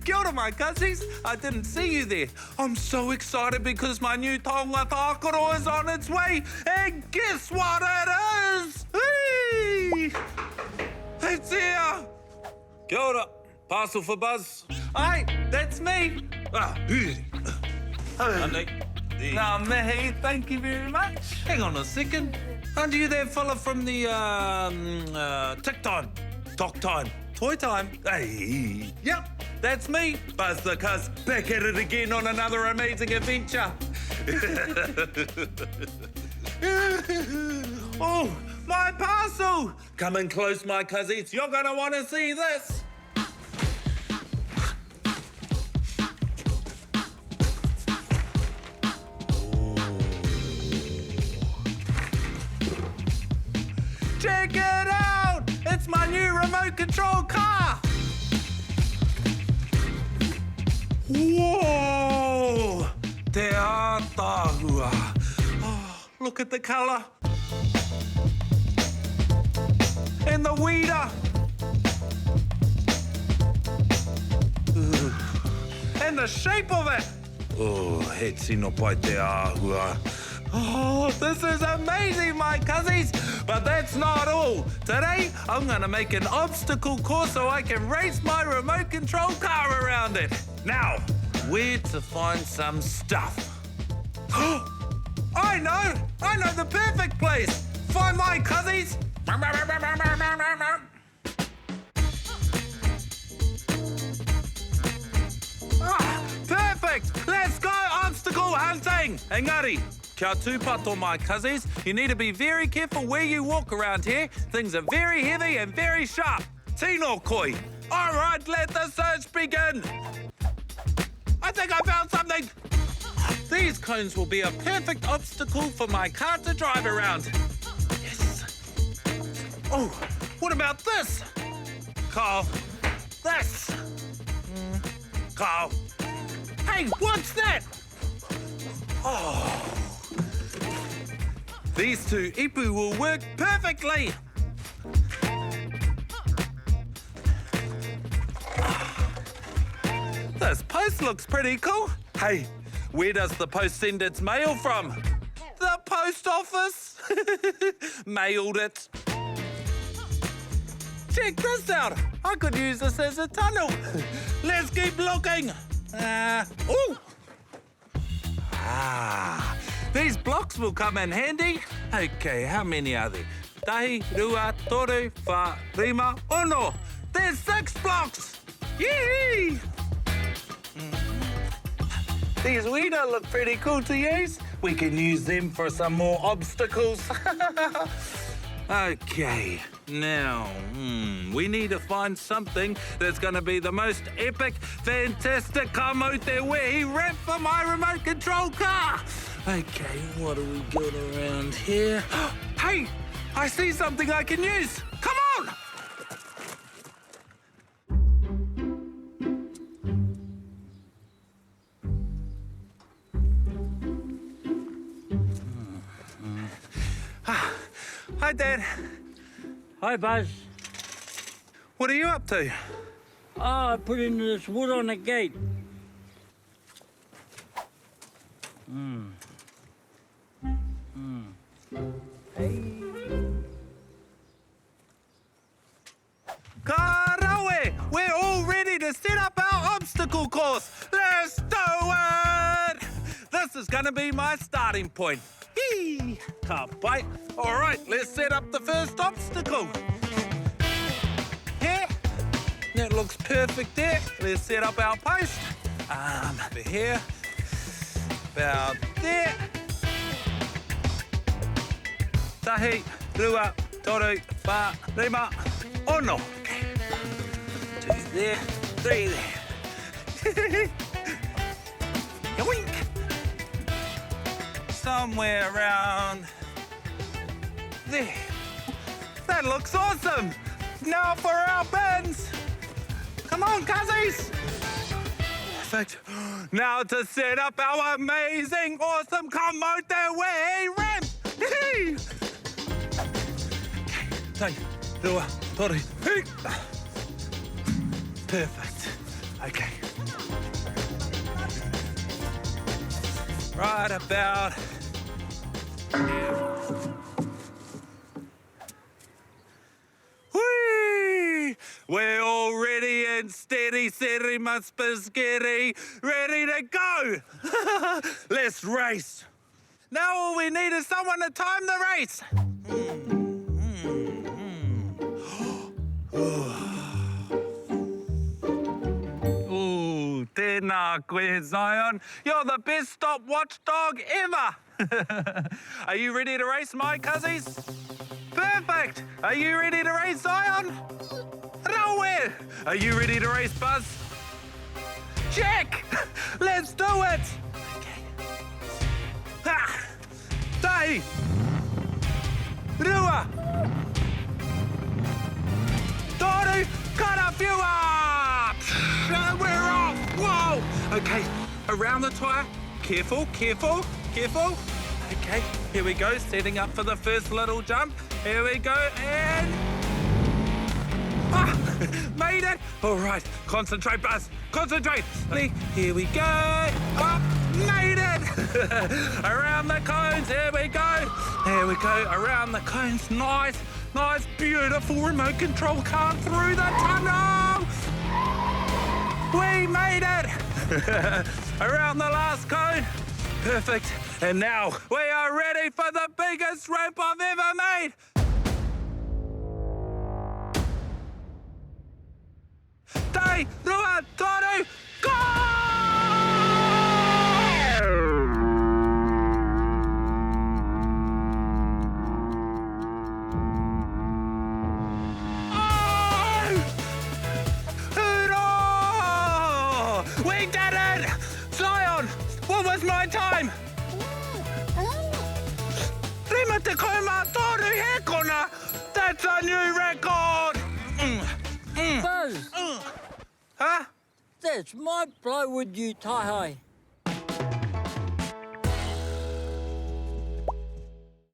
Kia ora, my cousins. I didn't see you there. I'm so excited because my new taonga Aotearoa is on its way. And guess what it is? Whee! It's here. Kia ora. Parcel for Buzz. Aye, that's me. Andy. Now, Mihi, thank you very much. Hang on a second. Aren't you that fella from the Tick Time? Talk Time? Toy Time? Hey, yep, that's me, Buzz the Cuz, back at it again on another amazing adventure. Oh, my parcel! Come in close, my cousins. You're gonna want to see this. Check it out! It's my new remote control car! Whoa! Te Aotearoa. Oh, look at the colour. And the weeder. And the shape of it. Oh, he tino pai te āhua. Oh, this is amazing, my cousins! But that's not all. Today, I'm gonna make an obstacle course so I can race my remote control car around it. Now, where to find some stuff? I know the perfect place. Find my cousins. Perfect! Let's go obstacle hunting! Engari, kia tūpato, my cousins. You need to be very careful where you walk around here. Things are very heavy and very sharp. Tino koi. All right, let the search begin. I think I found something. These cones will be a perfect obstacle for my car to drive around. Yes. Oh, what about this? Carl, this. Carl. Hey, what's that? Oh. These two ipu will work perfectly. This post looks pretty cool. Hey, where does the post send its mail from? The post office. Mailed it. Check this out. I could use this as a tunnel. Let's keep looking. Ooh. These blocks will come in handy. Okay, how many are there? Tahi, rua, toru, wha, rima, ono. There's 6 blocks. Yee! These weeder look pretty cool to use. We can use them for some more obstacles. Okay, now, we need to find something that's going to be the most epic, fantastic Aotearoa ramp for my remote control car. Okay, what do we got around here? Hey, I see something I can use. Come on! Hi, Dad. Hi, Buzz. What are you up to? Oh, I put in this wood on the gate. Karawe! We're all ready to set up our obstacle course. Let's do it! This is going to be my starting point. Hee! Can't wait. All right, let's set up the first obstacle. Here. That looks perfect there. Let's set up our post. Over here. About there. Tahi, rua, toru, wha, rima, ono. Okay. 2 there, 3 there. Yoink! Somewhere around there. That looks awesome. Now for our bins. Come on, cousins. Perfect. Now to set up our amazing, awesome Aotearoa ramp. Okay, tai, rua, toru, hei. Perfect. Okay. Right about here. Whee! We're all ready and steady, setting my spaghetti, ready to go. Let's race. Now all we need is someone to time the race. Ooh, tēnā koe, Zion. You're the best stopwatch dog ever. Are you ready to race, my cuzzies? Perfect. Are you ready to race, Zion? Nowhere. Are you ready to race, Buzz? Check. Let's do it. Okay. Ha. Tai. Rua. Toru. Karawhiua. We're off. Whoa. Okay. Around the tyre. Careful, careful, careful. Okay, here we go, setting up for the first little jump. Here we go, and... made it! All right, concentrate, Buzz, concentrate. Here we go. Made it! Around the cones, here we go. Here we go, around the cones. Nice, nice, beautiful remote control car through the tunnel. We made it! Around the last cone. Perfect. And now we are ready for the biggest ramp I've ever made. Te, rua, toru, go! Oh! Hurrah! We did it! Zion, what was my time? Rima te koema toru he kona. That's a new record. Buzz, Huh? that's my plywood you tie-high.